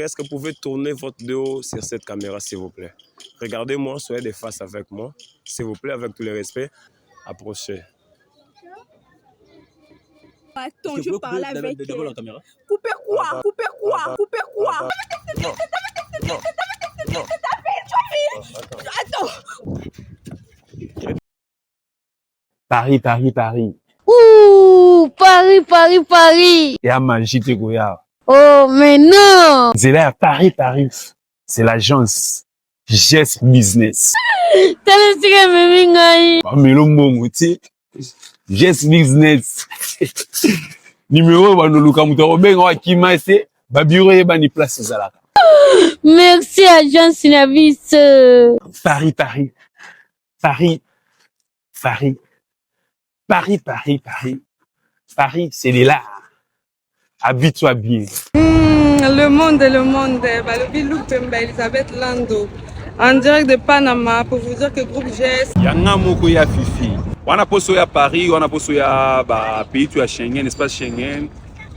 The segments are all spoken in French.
Est-ce que vous pouvez tourner votre vidéo sur cette caméra, s'il vous plaît? Regardez-moi, soyez de face avec moi, s'il vous plaît, avec tout le respect. Approchez. Attends, je parle avec elle. Coupez quoi? Coupez quoi? Coupez quoi? Non. Non. Non. Attends. Paris, Paris, Paris. Ouh, Paris, Paris, Paris. Il y a magie de Goya. Oh, mais non. C'est là, Paris, Paris. C'est l'agence Gest Business. T'as le tigre, mais mingai. Mais le mot, tu sais, Gest Business. Numéro, bah, nous, Luka, Moutaro, ben, on va qui m'a essayé, bah, bureau, et bah, ni place, ça là. Merci, agence Synavis. Paris, Paris. Paris. Paris. Paris, Paris, Paris. Paris, c'est là. Habite-toi bien. Le monde, bah, le Bilouk Pemba, Elisabeth Lando, en direct de Panama pour vous dire que groupe GS. Yanga moko ya Fifi. Wana poso ya Paris, wana poso ya pays tu as Schengen, espace Schengen,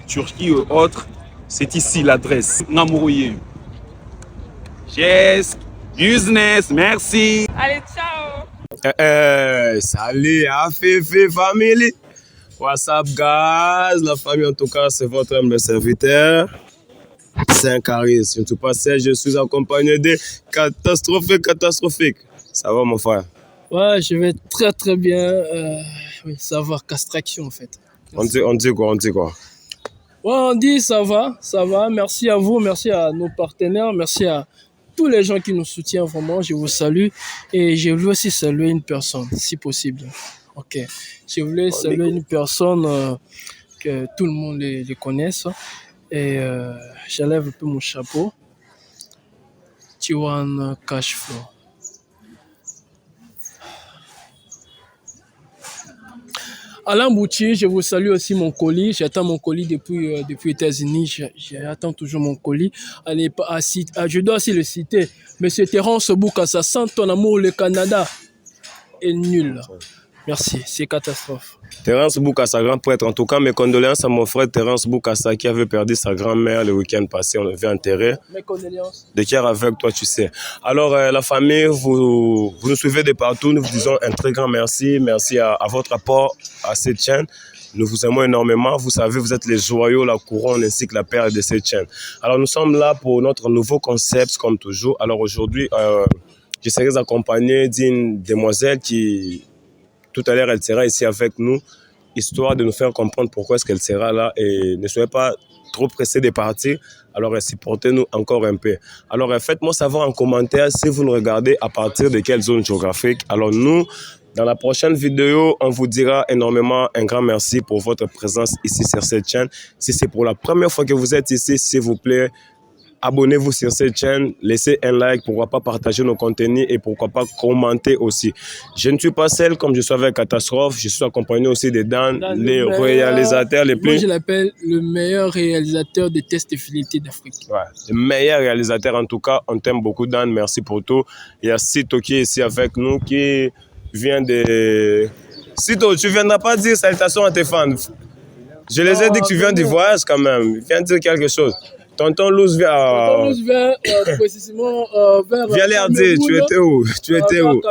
Turquie et autres. C'est ici l'adresse. Ngamourouye. GS Business, merci. Allez, ciao. Salut, Fifi family. What's up, guys? La famille, en tout cas, c'est votre humble serviteur. Saint-Caris. Je ne suis pas seul, je suis accompagné de catastrophique. Ça va, mon frère? Ouais, je vais très très bien. Oui, ça va, castraction en fait. On dit quoi? Ouais, on dit ça va. Merci à vous, merci à nos partenaires, merci à tous les gens qui nous soutiennent vraiment. Je vous salue et je voulais aussi saluer une personne, si possible. Ok. Je voulais saluer une personne que tout le monde les connaisse. Et j'enlève un peu mon chapeau. Tiwan Cashflow. Alain Bouchi, je vous salue aussi mon colis. J'attends mon colis depuis les États-Unis. J'attends toujours mon colis. Allez, je dois aussi le citer. Monsieur Terence Boukassa, sans ton amour, le Canada est nul. Merci, c'est catastrophe. Terence Boukassa, grand prêtre. En tout cas, mes condoléances à mon frère Terence Boukassa qui avait perdu sa grand-mère le week-end passé. On l'avait enterré. Mes condoléances. De cœur avec toi, tu sais. Alors, la famille, vous nous suivez de partout. Nous vous disons un très grand merci. Merci à votre apport à cette chaîne. Nous vous aimons énormément. Vous savez, vous êtes les joyaux, la couronne ainsi que la perle de cette chaîne. Alors, nous sommes là pour notre nouveau concept, comme toujours. Alors, aujourd'hui, je serai accompagné d'une demoiselle qui... Tout à l'heure, elle sera ici avec nous, histoire de nous faire comprendre pourquoi est-ce qu'elle sera là. Et ne soyez pas trop pressés de partir. Alors, supportez-nous encore un peu. Alors, faites-moi savoir en commentaire si vous nous regardez à partir de quelle zone géographique. Alors, nous, dans la prochaine vidéo, on vous dira énormément un grand merci pour votre présence ici sur cette chaîne. Si c'est pour la première fois que vous êtes ici, s'il vous plaît, abonnez-vous sur cette chaîne, laissez un like, pourquoi pas partager nos contenus et pourquoi pas commenter aussi. Je ne suis pas seul, comme je suis avec Catastrophe, je suis accompagné aussi de Dan, les réalisateurs les plus... Moi, je l'appelle le meilleur réalisateur de tests de fidélité d'Afrique. Ouais, le meilleur réalisateur en tout cas, on t'aime beaucoup Dan, merci pour tout. Il y a Sito qui est ici avec nous, qui vient de... Sito, tu ne viendras pas dire salutations à tes fans. Je les ai dit que tu viens du voyage quand même, viens dire quelque chose. Tonton Louz vient... Tonton Louz vient précisément vers... Viens leur dire, tu étais où? Tu étais où?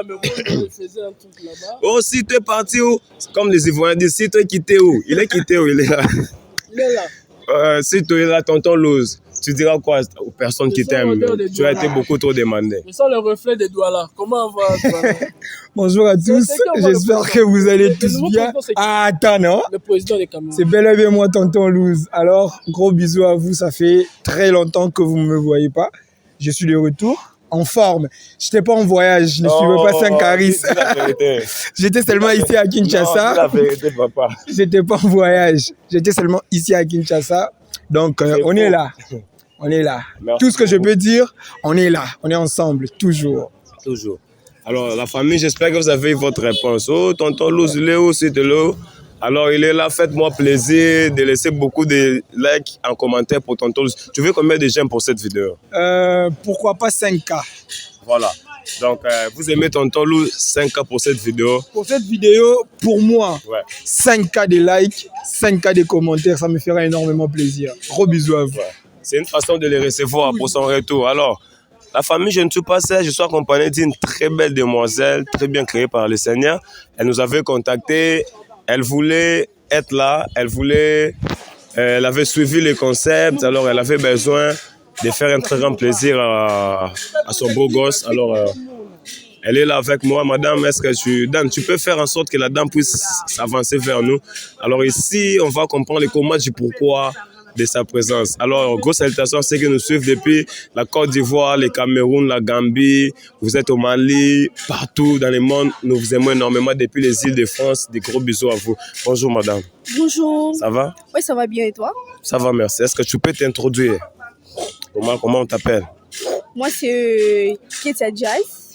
Oh, si tu es parti où? Comme les Ivoiriens disent, si tu es quitté où? Il est quitté où? Il est là. Il est là. Si tu es là, Tonton Louz, tu diras quoi aux personnes qui t'aiment? Tu as été beaucoup trop demandé. Je sens le reflet des doigts là. Comment on va? Bonjour à tous, j'espère que vous allez tous bien. Ah, attends, non? Le président des Cameroun. C'est bel et bien moi, Tonton Louz. Alors, gros bisous à vous, ça fait très longtemps que vous ne me voyez pas. Je suis de retour, en forme. Je n'étais pas en voyage, je ne suivais pas Saint-Caris. J'étais seulement ici à Kinshasa. Non, c'est la vérité, papa. J'étais pas en voyage, j'étais seulement ici à Kinshasa. Donc, on est là. On est là. Merci Tout ce que je peux dire, on est là. On est ensemble, toujours. Toujours. Alors, la famille, j'espère que vous avez votre réponse. Oh, Tonton Louz, il est où, c'est de l'eau? Alors, il est là. Faites-moi plaisir de laisser beaucoup de likes en commentaire pour Tonton Louz. Tu veux combien de j'aime pour cette vidéo? Pourquoi pas 5K? Voilà. Donc, vous aimez Tonton Louz, 5K pour cette vidéo? Pour cette vidéo, pour moi, ouais. 5K de likes, 5K de commentaires, ça me fera énormément plaisir. Gros bisous à vous. Ouais. C'est une façon de les recevoir pour son retour. Alors, la famille, je ne suis pas seul, je suis accompagné d'une très belle demoiselle, très bien créée par le Seigneur. Elle nous avait contactés, elle voulait être là, elle avait suivi les concepts, alors elle avait besoin de faire un très grand plaisir à son beau gosse. Alors, elle est là avec moi. Madame, est-ce que Dan, tu peux faire en sorte que la dame puisse s'avancer vers nous? Alors ici, on va comprendre les comment du pourquoi de sa présence. Alors, grosse salutation à ceux qui nous suivent depuis la Côte d'Ivoire, le Cameroun, la Gambie. Vous êtes au Mali, partout dans le monde. Nous vous aimons énormément depuis les îles de France. Des gros bisous à vous. Bonjour, madame. Bonjour. Ça va? Oui, ça va bien et toi? Ça va, merci. Est-ce que tu peux t'introduire? Comment on t'appelle? Moi, c'est Ketia Jazz.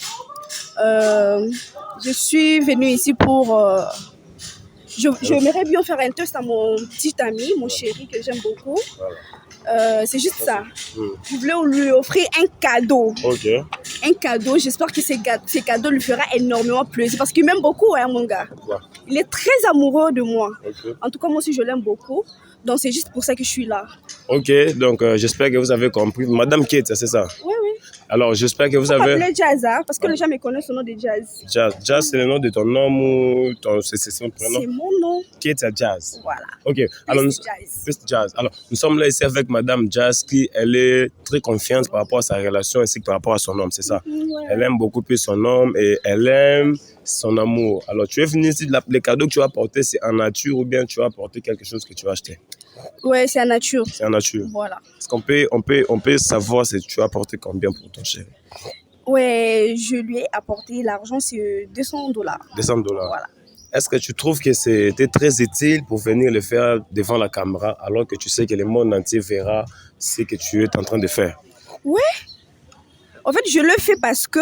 Je suis venue ici pour... J'aimerais bien faire un test à mon petit ami, mon chéri, que j'aime beaucoup. C'est juste ça. Je voulais lui offrir un cadeau. Ok. Un cadeau. J'espère que ces cadeaux lui fera énormément plaisir. Parce qu'il m'aime beaucoup, hein, mon gars. Ouais. Il est très amoureux de moi. Okay. En tout cas, moi aussi, je l'aime beaucoup. Donc, c'est juste pour ça que je suis là. Ok, donc j'espère que vous avez compris. Madame Kate, c'est ça? Oui, oui. Alors, j'espère que vous avez... On m'appelle Jazz, hein, parce que les gens me connaissent au nom de Jazz. Jazz, c'est le nom de ton nom ou c'est son prénom? C'est mon nom. Kate Jazz. Voilà. Ok. Alors, Jazz. Alors, nous sommes là ici avec Madame Jazz qui, elle est très confiante par rapport à sa relation ainsi que par rapport à son homme, c'est ça? Ouais. Elle aime beaucoup plus son homme et elle aime son amour. Alors, tu es venu ici, les cadeaux que tu as apportés, c'est en nature ou bien tu as apporté quelque chose que tu as acheté? Ouais, c'est en nature. C'est en nature. Voilà. Est-ce qu'on peut savoir si tu as apporté combien pour ton chéri? Ouais, je lui ai apporté l'argent, c'est $200. $200. Voilà. Est-ce que tu trouves que c'était très utile pour venir le faire devant la caméra alors que tu sais que le monde entier verra ce que tu es en train de faire? Ouais. En fait, je le fais parce que,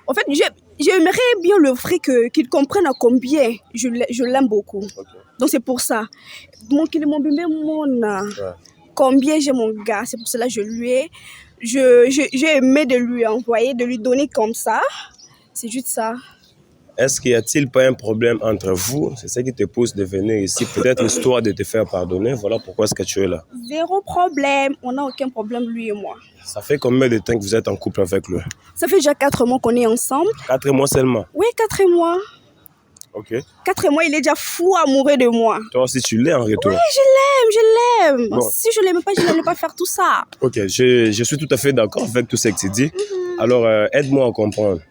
en fait, j'aimerais bien l'offrir qu'il comprenne à combien je l'aime beaucoup. Okay. Donc, c'est pour ça. Donc, il m'a bien combien j'ai mon gars. C'est pour cela que j'ai aimé de lui envoyer, de lui donner comme ça. C'est juste ça. Est-ce qu'il n'y a-t-il pas un problème entre vous? C'est ça qui te pousse de venir ici. Peut-être histoire de te faire pardonner. Voilà pourquoi est-ce que tu es là. Zéro problème. On n'a aucun problème, lui et moi. Ça fait combien de temps que vous êtes en couple avec lui? Ça fait déjà 4 mois qu'on est ensemble. 4 mois seulement? Oui, 4 mois. Ok. 4 mois, il est déjà fou amoureux de moi. Toi aussi, tu l'es en retour? Oui, je l'aime. Bon. Si je ne l'aimais pas, je n'allais pas faire tout ça. Ok, je suis tout à fait d'accord avec tout ce que tu dis. Alors, aide-moi à comprendre.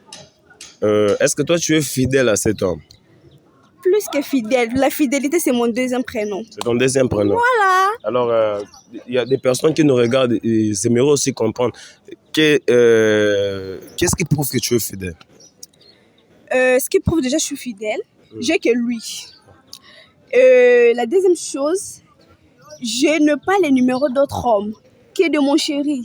Est-ce que toi, tu es fidèle à cet homme? Plus que fidèle. La fidélité, c'est mon deuxième prénom. C'est ton deuxième prénom? Voilà. Alors, il y a des personnes qui nous regardent et ils aimeraient aussi comprendre qu'est-ce qui prouve que tu es fidèle? Ce qui prouve déjà que je suis fidèle, j'ai que lui. La deuxième chose, je n'ai pas les numéros d'autres hommes que de mon chéri.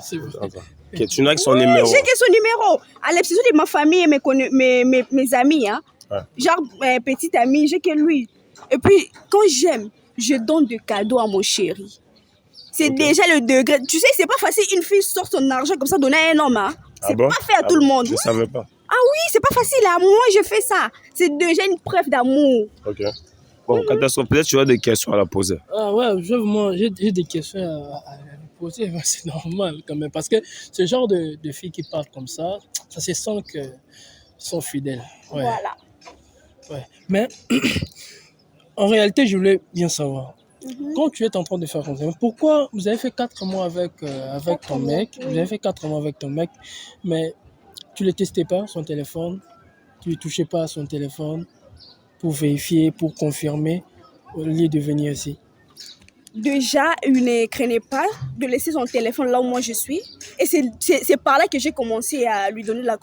C'est vrai. Okay, tu n'as que son numéro. J'ai que son numéro. À l'exception de ma famille et mes amis. Hein. Ouais. Genre, petit ami, j'ai que lui. Et puis, quand j'aime, je donne des cadeaux à mon chéri. C'est déjà le degré. Tu sais, c'est pas facile, une fille sort son argent comme ça, donner à un homme. Hein. C'est pas fait à tout le monde. Je savais pas. Ah oui, c'est pas facile. À moi, je fais ça. C'est déjà une preuve d'amour. Ok. Bon, Catastrophe, peut-être tu as des questions à la poser. Ah ouais, j'ai des questions à poser. C'est normal quand même. Parce que ce genre de filles qui parlent comme ça se sent qu'elles sont fidèles. Ouais. Voilà. Ouais. Mais en réalité, je voulais bien savoir. Quand tu es en train de faire comme ça, pourquoi vous avez fait 4 mois avec ton mec, vous avez fait 4 mois avec ton mec, mais tu ne le testais pas, son téléphone, tu ne touchais pas à son téléphone pour vérifier, pour confirmer, au lieu de venir ici? Déjà, il ne craignait pas de laisser son téléphone là où moi je suis. Et c'est par là que j'ai commencé à lui donner la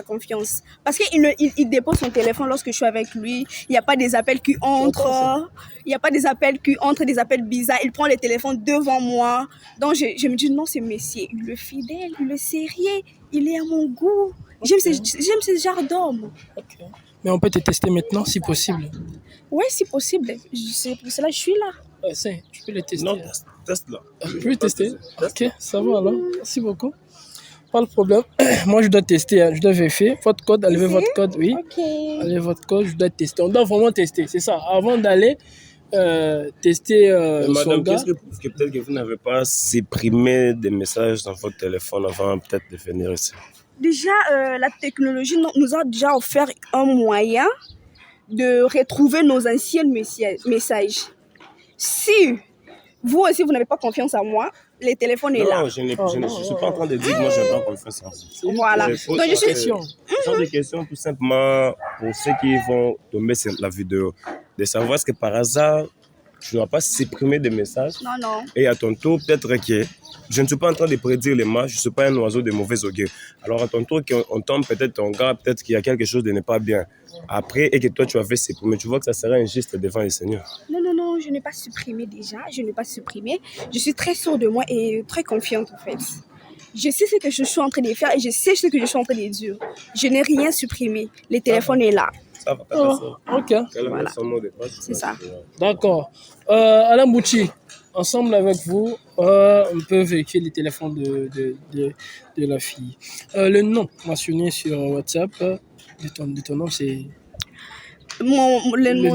confiance. Parce qu'il dépose son téléphone lorsque je suis avec lui. Il n'y a pas des appels qui entrent. Il n'y a pas des appels qui entrent, des appels bizarres. Il prend le téléphone devant moi. Donc, je me dis, non, c'est monsieur. Il est fidèle, il est sérieux. Il est à mon goût. Okay. J'aime ce genre d'homme. Okay. Mais on peut te tester maintenant, si possible. Oui, si possible. C'est pour cela que je suis là. Tu peux le tester. Non, teste-là. Tu peux le tester? Ok, ça va alors. Merci beaucoup. Pas de problème. Moi, je dois tester. Je dois vérifier votre code. Enlevez votre code, oui. Ok. Enlevez votre code, je dois tester. On doit vraiment tester, c'est ça. Avant d'aller, tester son Madame, gars. qu'est-ce que peut-être que vous n'avez pas supprimé des messages dans votre téléphone avant peut-être de venir ici? Déjà, la technologie nous a déjà offert un moyen de retrouver nos anciens messages. Si vous aussi, vous n'avez pas confiance en moi, le téléphone est là. Non, je ne suis pas en train de dire que moi, je n'ai pas confiance en vous. Voilà. Je pose Donc, je suis... ce sont des questions tout simplement pour ceux qui vont tomber sur la vidéo. De savoir est-ce que par hasard, tu n'as pas supprimé des messages. Non, non. Et à ton tour, peut-être que je ne suis pas en train de prédire les matchs, je ne suis pas un oiseau de mauvais augure. Alors à ton tour, qu'on tombe peut-être ton gars, peut-être qu'il y a quelque chose de n'est pas bien. Après, et que toi tu avais supprimé, tu vois que ça serait injuste devant le Seigneur. Non, non, non, je n'ai pas supprimé déjà. Je n'ai pas supprimé. Je suis très sûre de moi et très confiante en fait. Je sais ce que je suis en train de faire et je sais ce que je suis en train de dire. Je n'ai rien supprimé. Le téléphone est là. Ça va, Ok. Voilà. C'est ça. D'accord. Alain Bouchi, ensemble avec vous, on peut vérifier les téléphones de la fille. Le nom mentionné sur WhatsApp de ton nom, c'est... Mon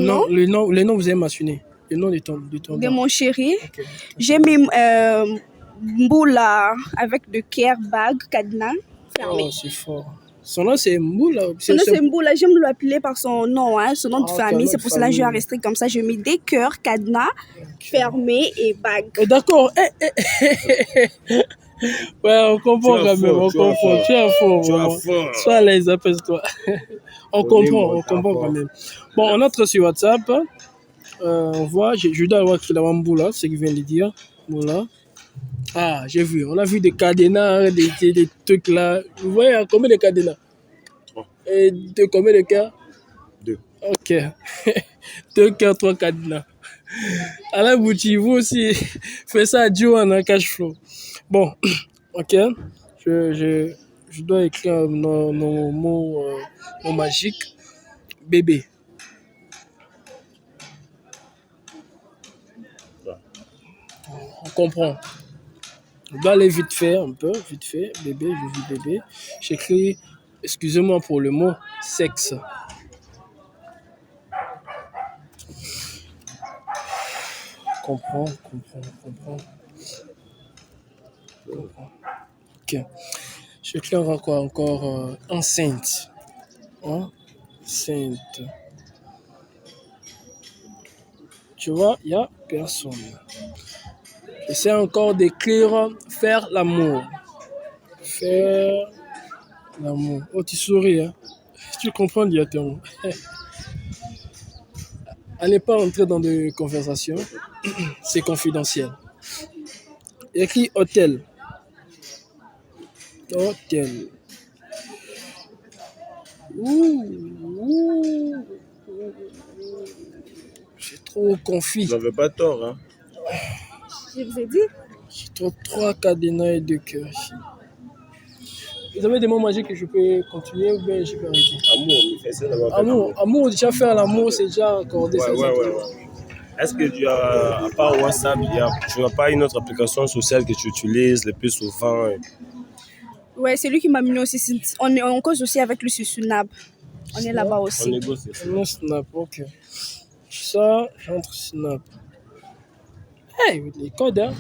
nom Le nom, vous avez mentionné. Le nom de ton de mon chéri. Ok. J'ai mis Mboula avec de Care Bag, cadenas fermé. Oh, c'est fort. Son nom, c'est Mboula. Son nom, c'est Mboula. J'aime l'appeler par son nom, hein, son nom de famille. C'est pour cela que je l'ai resté comme ça. Je mets des cœurs, cadenas, fermés et bagues. D'accord. Ouais, on comprend quand même. On comprend. Tu es fort. Sois à l'aise, apaise-toi. On comprend quand même. Bon, on entre sur WhatsApp. On voit, je dois avoir écrit la Mboula, c'est ce qu'il vient de dire. Mboula. Ah, j'ai vu. On a vu des cadenas, des trucs là. Vous voyez, combien de cadenas? Et de combien de cœurs? 2. Ok. 2 cœurs, 3 cadenas. Alain Bouchi, vous aussi, faites ça à Joe en cash flow. Bon, ok. Je dois écrire nos mots magiques. Bébé. On comprend. On doit aller vite fait, un peu, vite fait. Bébé, je vis bébé. J'écris, excusez-moi pour le mot, sexe. Comprends. Ok. J'écris encore enceinte. Enceinte. Tu vois, il n'y a personne. J'essaie encore d'écrire faire l'amour. Faire l'amour. Oh, tu souris, hein? Tu comprends directement. On n'est pas entré dans des conversations. C'est confidentiel. Écrit hôtel. Hôtel. Ouh. C'est trop confit. Vous n'avez pas tort, hein? Je vous ai dit. J'ai trop 3 cadenas et 2 cœurs ici. Vous avez des mots magiques que je peux continuer ou bien je peux arrêter? Amour, déjà faire l'amour, c'est déjà accordé. Ouais. Est-ce que tu as, à part WhatsApp, tu n'as pas une autre application sociale que tu utilises le plus souvent? Ouais, c'est lui qui m'a mis aussi. On cause aussi avec lui sur Snap. On est là-bas aussi. On négocie. Snap, ok. Ça, j'entre Snap. Hey, les codes, hein?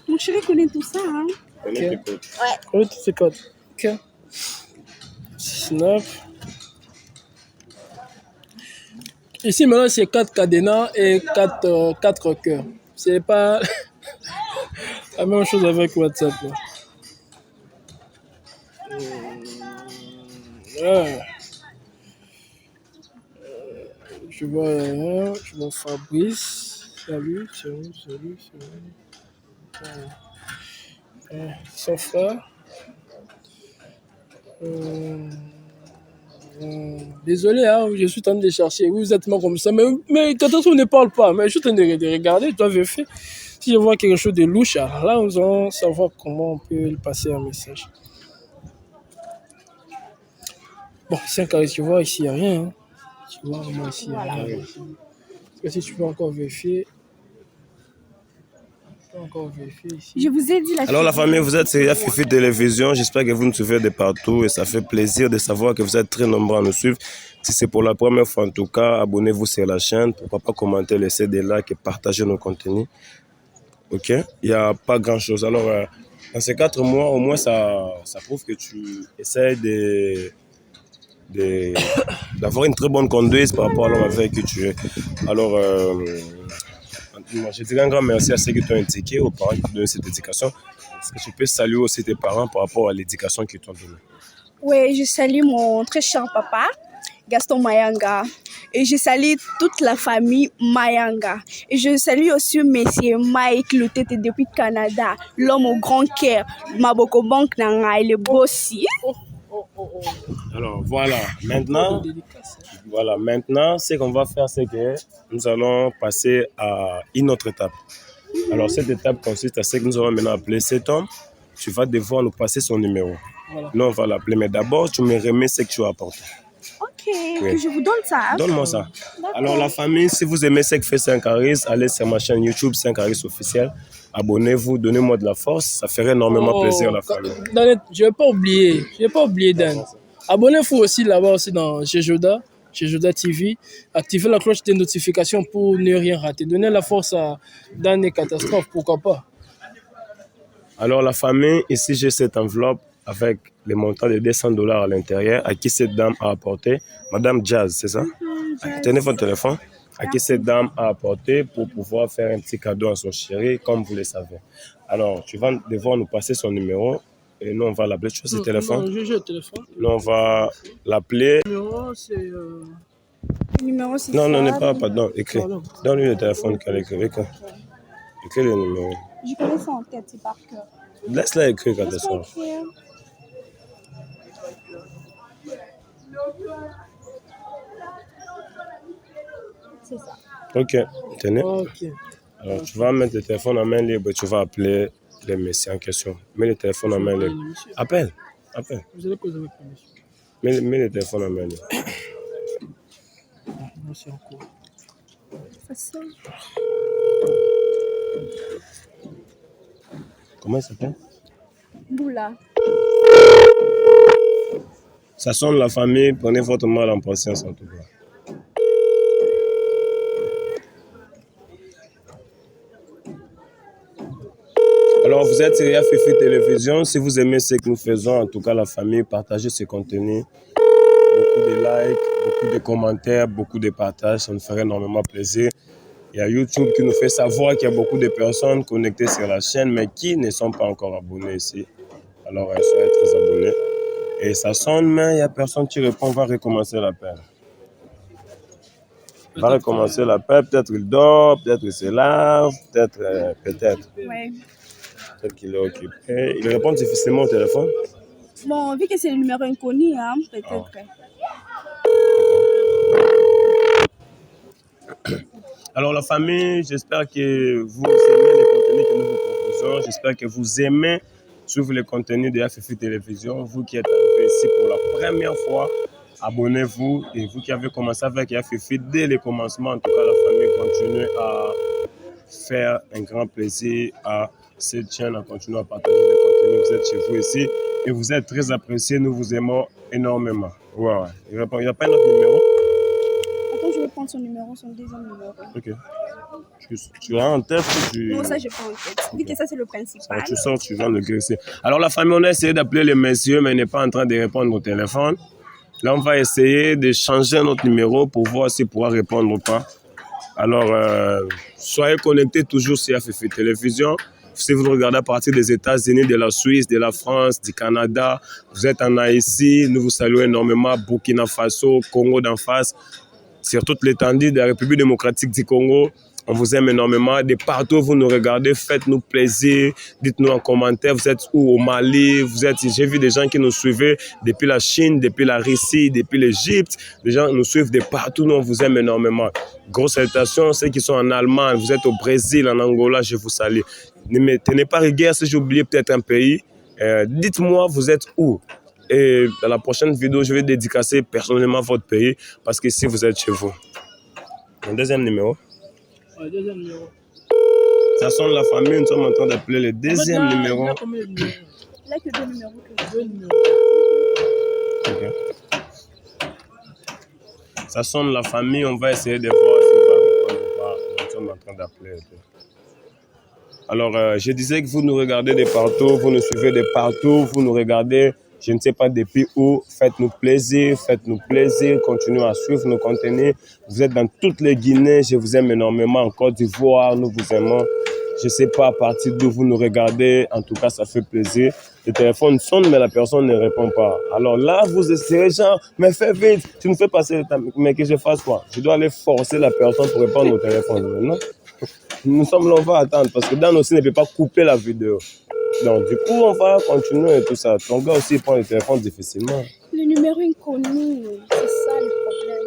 Mon chéri connaît tout ça, hein? Okay. Connais tous ces codes. Ok. Snap. Ici, maintenant, c'est 4 cadenas et 4 cœurs. C'est pas la même chose avec WhatsApp. Ouais. Je vois Fabrice. Salut. Son frère. Désolé, hein, je suis en train de chercher. Vous êtes comme ça. Mais quand on ne parle pas, mais je suis en train de regarder, je dois vérifier. Si je vois quelque chose de louche, alors là, nous allons savoir comment on peut passer un message. Bon, 5 carrés, tu vois, ici, il n'y a rien. Hein. Tu vois, moi, ici, il n'y a rien. Parce que si tu peux encore vérifier. Ici. Je vous ai dit Alors la famille, vous êtes sur Fifi Télévision. J'espère que vous nous suivez de partout et ça fait plaisir de savoir que vous êtes très nombreux à nous suivre. Si c'est pour la première fois, en tout cas, abonnez-vous sur la chaîne. Pourquoi pas commenter, laisser des likes et partager nos contenus. Ok? Il n'y a pas grand-chose. Alors, dans ces 4 mois, au moins, ça prouve que tu essaies d'avoir une très bonne conduite par rapport à l'homme avec qui tu es. Alors, je dirais un grand merci à ceux qui t'ont indiqué, aux parents qui t'ont donné cette éducation. Est-ce que tu peux saluer aussi tes parents par rapport à l'éducation qu'ils t'ont donnée? Oui, je salue mon très cher papa, Gaston Mayanga. Et je salue toute la famille Mayanga. Et je salue aussi monsieur Mike Lutete depuis Canada, l'homme au grand cœur, Maboko Bank Nanga, il est beau aussi. Alors voilà, maintenant, ce qu'on va faire, c'est que nous allons passer à une autre étape. Alors cette étape consiste à ce que nous allons maintenant appeler cet homme. Tu vas devoir nous passer son numéro. Voilà. Nous, on va l'appeler, mais d'abord, tu me remets ce que tu as apporté. Ok, oui. Que je vous donne ça. Donne-moi ça. Alors la famille, si vous aimez ce que fait Saint-Caris, allez sur ma chaîne YouTube Saint-Caris officiel. Abonnez-vous, donnez-moi de la force, ça ferait énormément plaisir à la famille. Je ne vais pas oublier Dan. Abonnez-vous aussi là-bas aussi dans Jejoda TV. Activez la cloche de notification pour ne rien rater. Donnez la force à Dan et Catastrophe, pourquoi pas. Alors la famille, ici j'ai cette enveloppe avec les montants de $200 à l'intérieur, à qui cette dame a apporté. Madame Jazz, c'est ça? Tenez votre téléphone. À qui cette dame a apporté pour pouvoir faire un petit cadeau à son chéri, comme vous le savez. Alors, tu vas devoir nous passer son numéro et nous, on va l'appeler. Tu as ce téléphone? Non, j'ai le téléphone. Nous, on va l'appeler. Le numéro, c'est... Le numéro, c'est non, n'est pas, pardon, écris. Donne-lui le téléphone qu'elle écrit. Écris le numéro. Je connais ça en tête, c'est par cœur. Laisse-la écrire quand elle sort. C'est ça. Ok, tenez. Okay. Alors, tu vas mettre le téléphone en main libre et tu vas appeler les messieurs en question. Mets le téléphone en main libre. Appelle. Vous allez poser votre permission. Mets le téléphone en main libre. Merci encore. Facile. Comment il s'appelle? Boula. Ça sonne la famille, prenez votre mal en patience en tout cas. Alors vous êtes sur Fifi Télévision, si vous aimez ce que nous faisons, en tout cas la famille, partagez ce contenu. Beaucoup de likes, beaucoup de commentaires, beaucoup de partages, ça nous ferait énormément plaisir. Il y a YouTube qui nous fait savoir qu'il y a beaucoup de personnes connectées sur la chaîne, mais qui ne sont pas encore abonnés ici. Alors soyez très abonnés. Et ça sonne, mais il n'y a personne qui répond, on va recommencer l'appel. On va recommencer l'appel, peut-être il dort, peut-être il se lave, peut-être. Ouais. Peut-être qu'il est occupé. Il répond difficilement au téléphone. Bon, vu que c'est le numéro inconnu, hein, peut-être. Alors la famille, j'espère que vous aimez les contenus que nous vous proposons. J'espère que vous aimez suivre les contenus de Fifi Télévision. Vous qui êtes arrivés ici pour la première fois, abonnez-vous. Et vous qui avez commencé avec Fifi dès le commencement, en tout cas la famille continue à faire un grand plaisir à cette chaîne, à continuer à partager les contenus. Vous êtes chez vous ici et vous êtes très appréciés. Nous vous aimons énormément. Ouais. Il n'y a pas un autre numéro? Attends, je vais prendre son numéro, son deuxième numéro. Ok. Tu as en tête ou tu... Non, ça, je prends en tête. Vu que ça, c'est le principal. Tu sors, tu vas le graisser. Alors, la famille, on a essayé d'appeler les messieurs, mais il n'est pas en train de répondre au téléphone. Là, on va essayer de changer notre numéro pour voir s'il pourra répondre ou pas. Alors, soyez connectés toujours sur Fifi Télévision. Si vous nous regardez à partir des États-Unis, de la Suisse, de la France, du Canada, vous êtes en Haïti, nous vous saluons énormément, Burkina Faso, Congo d'en face, sur toute l'étendue de la République démocratique du Congo. On vous aime énormément. De partout où vous nous regardez, faites-nous plaisir. Dites-nous en commentaire, vous êtes où au Mali? J'ai vu des gens qui nous suivaient depuis la Chine, depuis la Russie, depuis l'Égypte. Les gens nous suivent de partout. Nous, on vous aime énormément. Grosses salutations, ceux qui sont en Allemagne, vous êtes au Brésil, en Angola, je vous salue. Ne me tenez pas rigueur si j'ai oublié peut-être un pays. Dites-moi, vous êtes où? Et dans la prochaine vidéo, je vais dédicacer personnellement votre pays parce que si vous êtes chez vous. Un deuxième numéro. Ouais, deuxième numéro. Ça sonne la famille, nous sommes en train d'appeler le deuxième numéro. Il a que deux numéros. Deux numéros. Okay. Ça sonne la famille, on va essayer de voir s'il va répondre ou pas. Nous sommes en train d'appeler. Alors, je disais que vous nous regardez de partout, vous nous suivez de partout, vous nous regardez, je ne sais pas depuis où. Faites-nous plaisir, continuez à suivre nos contenus. Vous êtes dans toutes les Guinées, je vous aime énormément. En Côte d'Ivoire, nous vous aimons. Je ne sais pas à partir d'où vous nous regardez, en tout cas, ça fait plaisir. Le téléphone sonne, mais la personne ne répond pas. Alors là, vous essayez, genre, mais fais vite, tu nous fais passer le temps. Mais que je fasse quoi? Je dois aller forcer la personne pour répondre au téléphone, non? Nous sommes là, on va attendre parce que Dan aussi ne peut pas couper la vidéo. Donc, du coup, on va continuer et tout ça. Ton gars aussi prend le téléphone difficilement. Le numéro inconnu, c'est ça le problème.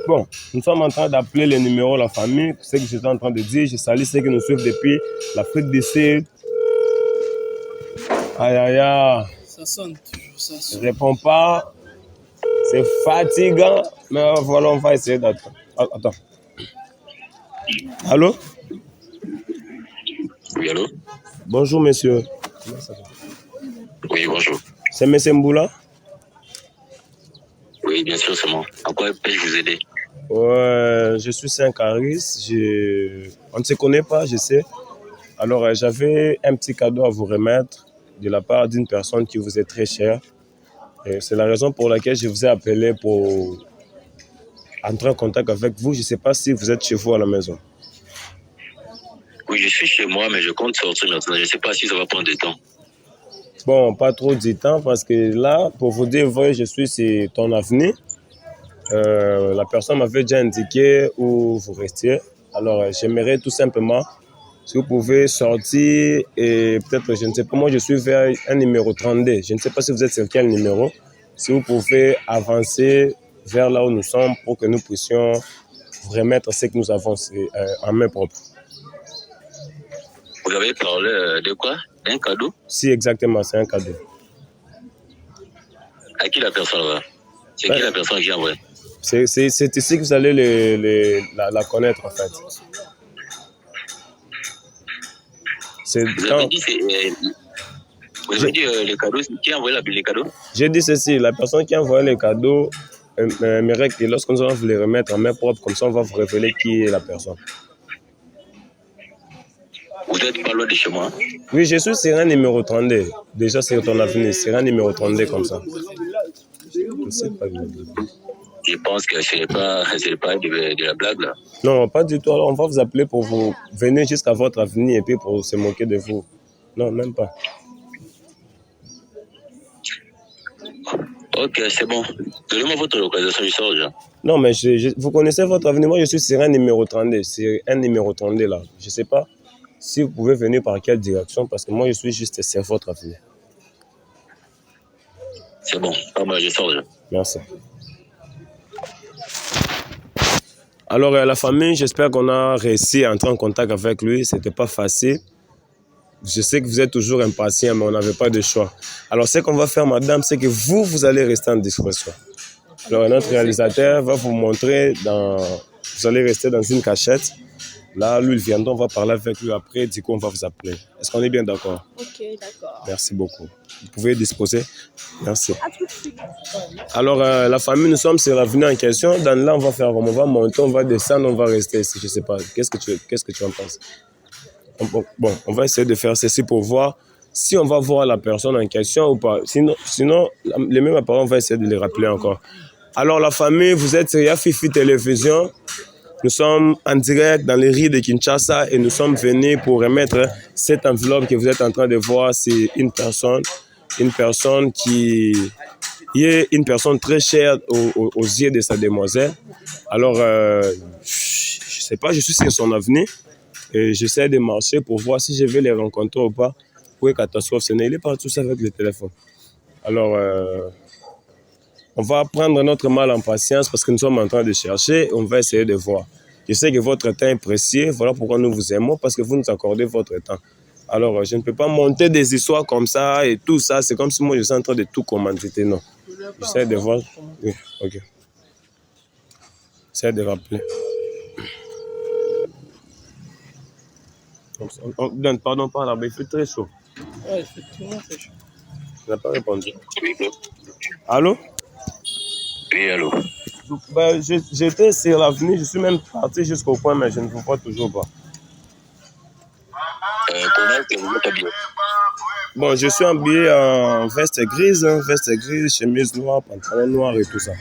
Bon, nous sommes en train d'appeler les numéros de la famille. C'est ce que j'étais en train de dire. Je salue ceux qui nous suivent depuis l'Afrique du Sud. Aïe, aïe, aïe. Ça sonne toujours, ça Je sonne. ne réponds pas. C'est fatigant. Mais voilà, on va essayer d'attendre. Attends. Allô? Oui, allô? Bonjour, monsieur. Oui, bonjour. C'est M. Mboula? Oui, bien sûr, c'est moi. En quoi puis-je vous aider? Ouais, je suis Saint-Caris. On ne se connaît pas, je sais. Alors, j'avais un petit cadeau à vous remettre de la part d'une personne qui vous est très chère. Et c'est la raison pour laquelle je vous ai appelé pour entrer en contact avec vous. Je ne sais pas si vous êtes chez vous à la maison. Oui, je suis chez moi, mais je compte sortir maintenant. Je ne sais pas si ça va prendre du temps. Bon, pas trop du temps parce que là, pour vous dire, vrai, je suis sur ton avenue. La personne m'avait déjà indiqué où vous restiez. Alors, j'aimerais tout simplement, si vous pouvez sortir et peut-être, je ne sais pas, moi je suis vers un numéro 32. Je ne sais pas si vous êtes sur quel numéro. Si vous pouvez avancer vers là où nous sommes pour que nous puissions vous remettre ce que nous avons en main propre. Vous avez parlé de quoi? D'un cadeau? Si, exactement, c'est un cadeau. À qui la personne va? C'est qui la personne qui a envoyé? C'est ici que vous allez la connaître en fait. Vous avez dit, vous avez dit les cadeaux, qui a envoyé les cadeaux? J'ai dit ceci, la personne qui a envoyé les cadeaux aimerait que lorsque nous allons vous les remettre en main propre, comme ça on va vous révéler qui est la personne. Vous n'êtes pas loin de chez moi? Oui, je suis sur un numéro 32. Déjà, c'est ton avenir. C'est un numéro 32 comme ça. Je sais pas. Je pense que ce n'est pas de la blague là. Non, pas du tout. Alors, on va vous appeler pour vous venir jusqu'à votre avenir et puis pour se moquer de vous. Non, même pas. Ok, c'est bon. Donnez-moi votre localisation du sort, déjà. Non, mais vous connaissez votre avenir. Moi, je suis sur un numéro 32. C'est un numéro 32 là. Je ne sais pas si vous pouvez venir par quelle direction parce que moi, je suis juste sur votre avenir. C'est bon. Ah, bah, je sors déjà. Merci. Alors, la famille, j'espère qu'on a réussi à entrer en contact avec lui. Ce n'était pas facile. Je sais que vous êtes toujours impatient, mais on n'avait pas de choix. Alors, ce qu'on va faire, madame, c'est que vous allez rester en discrétion. Alors, notre réalisateur va vous montrer vous allez rester dans une cachette. Là, lui, il viendra, on va parler avec lui après. Du coup, on va vous appeler. Est-ce qu'on est bien d'accord? Ok, d'accord. Merci beaucoup. Vous pouvez disposer. Merci. Alors, la famille, nous sommes sur l'avenue en question. Dans là, on va monter, on va descendre, on va rester ici. Je ne sais pas. Qu'est-ce que tu en penses? Bon, on va essayer de faire ceci pour voir si on va voir la personne en question ou pas. Sinon les mêmes appareils, on va essayer de les rappeler encore. Alors, la famille, vous êtes sur Yafifi Télévision. Nous sommes en direct dans les rues de Kinshasa et nous sommes venus pour remettre cette enveloppe que vous êtes en train de voir. C'est une personne qui est une personne très chère aux yeux de sa demoiselle. Alors, je ne sais pas, je suis sur son avenir et j'essaie de marcher pour voir si je vais les rencontrer ou pas. Pour une catastrophe, il est partout ça avec le téléphone. Alors, on va prendre notre mal en patience parce que nous sommes en train de chercher. On va essayer de voir. Je sais que votre temps est précieux. Voilà pourquoi nous vous aimons, parce que vous nous accordez votre temps. Alors, je ne peux pas monter des histoires comme ça et tout ça. C'est comme si moi, je suis en train de tout commanditer. Non. J'essaie de voir. Oui, ok. J'essaie de rappeler. Pardon, pas là, mais il fait très chaud. Ouais, effectivement, c'est chaud. Il n'a pas répondu. Oui, Allô? oui, allô. J'étais sur l'avenue, je suis même parti jusqu'au point, mais je ne vous vois toujours pas. Comment est-ce que vous êtes habillé? Bon, je suis habillé en veste grise, chemise noire, pantalon noir et tout ça.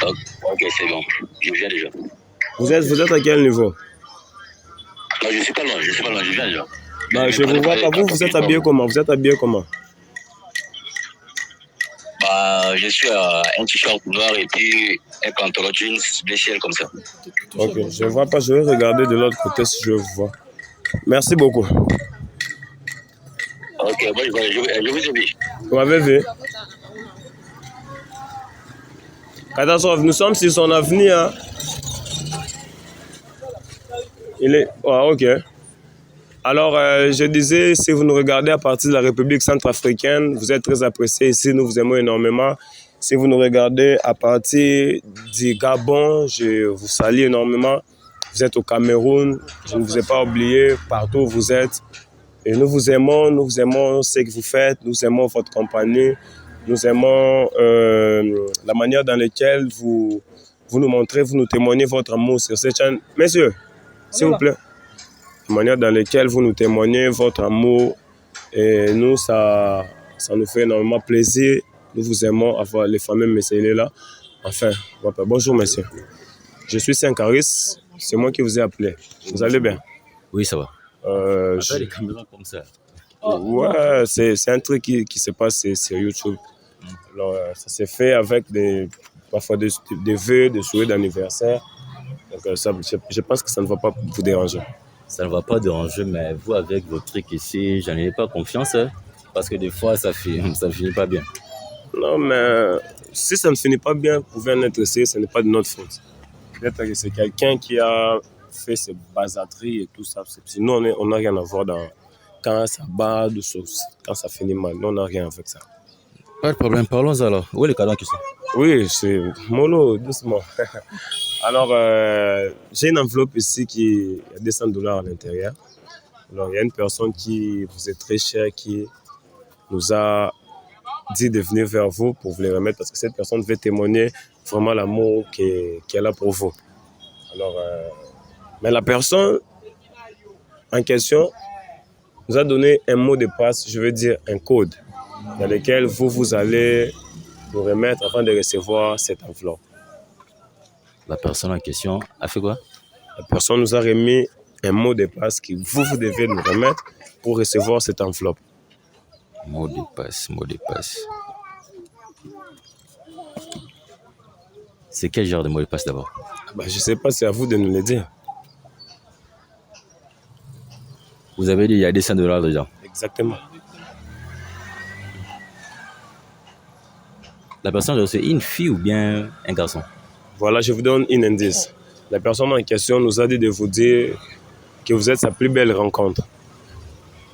Ok, c'est bon. Je viens déjà. Vous êtes à quel niveau? Non, je suis pas loin, je viens déjà. Bah, je ne vous vois pas. Vous êtes habillé comment? Bah, je suis un t-shirt noir et puis un pantalon jeans bleu ciel comme ça. Ok, je ne vois pas. Je vais regarder de l'autre côté si je vous vois. Merci beaucoup. Ok, bon, je vous ai vu. Vous m'avez vu? Catastrophe, nous sommes sur son avenir. Hein. Il est... Ah, ok. Alors, je disais, si vous nous regardez à partir de la République centrafricaine, vous êtes très appréciés ici, nous vous aimons énormément. Si vous nous regardez à partir du Gabon, je vous salue énormément. Vous êtes au Cameroun, je ne vous ai pas oublié, partout où vous êtes. Et nous vous aimons ce que vous faites, nous aimons votre compagnie, nous aimons la manière dans laquelle vous nous montrez, vous nous témoignez votre amour sur cette chaîne. Messieurs, s'il vous plaît. La manière dans laquelle vous nous témoignez votre amour, et nous, ça nous fait énormément plaisir. Nous vous aimons avoir les fameux messieurs là. Enfin, bonjour messieurs. Je suis Saint-Caris, c'est moi qui vous ai appelé. Vous allez bien? Oui, ça va. Les caméras comme ça. Ouais, c'est un truc qui se passe sur YouTube. Alors, ça s'est fait avec parfois des vœux, des souhaits d'anniversaire. Donc, je pense que ça ne va pas vous déranger. Ça ne va pas déranger, mais vous, avec vos trucs ici, j'en ai pas confiance, hein, parce que des fois, ça finit pas bien. Non, mais si ça ne finit pas bien, vous pouvez en être essayé, ce n'est pas de notre faute. Peut-être que c'est quelqu'un qui a fait ses bazatteries et tout ça. Sinon, on n'a rien à voir quand ça bat de sauce, quand ça finit mal. Nous, on n'a rien avec ça. Pas de problème, parlons alors. Où est le cadeau qui sont? Oui, c'est mollo, doucement. Alors, j'ai une enveloppe ici qui a $200 à l'intérieur. Alors, il y a une personne qui vous est très chère qui nous a dit de venir vers vous pour vous les remettre parce que cette personne veut témoigner vraiment l'amour qu'elle a pour vous. Alors, mais la personne en question nous a donné un mot de passe, je veux dire un code, dans lequel vous allez nous remettre avant de recevoir cette enveloppe. La personne en question a fait quoi? La personne nous a remis un mot de passe que vous devez nous remettre pour recevoir cette enveloppe. Mot de passe. C'est quel genre de mot de passe d'abord? Je ne sais pas, c'est à vous de nous le dire. Vous avez dit il y a $200 dedans. Exactement. La personne, c'est une fille ou bien un garçon? Voilà, je vous donne un indice. La personne en question nous a dit de vous dire que vous êtes sa plus belle rencontre.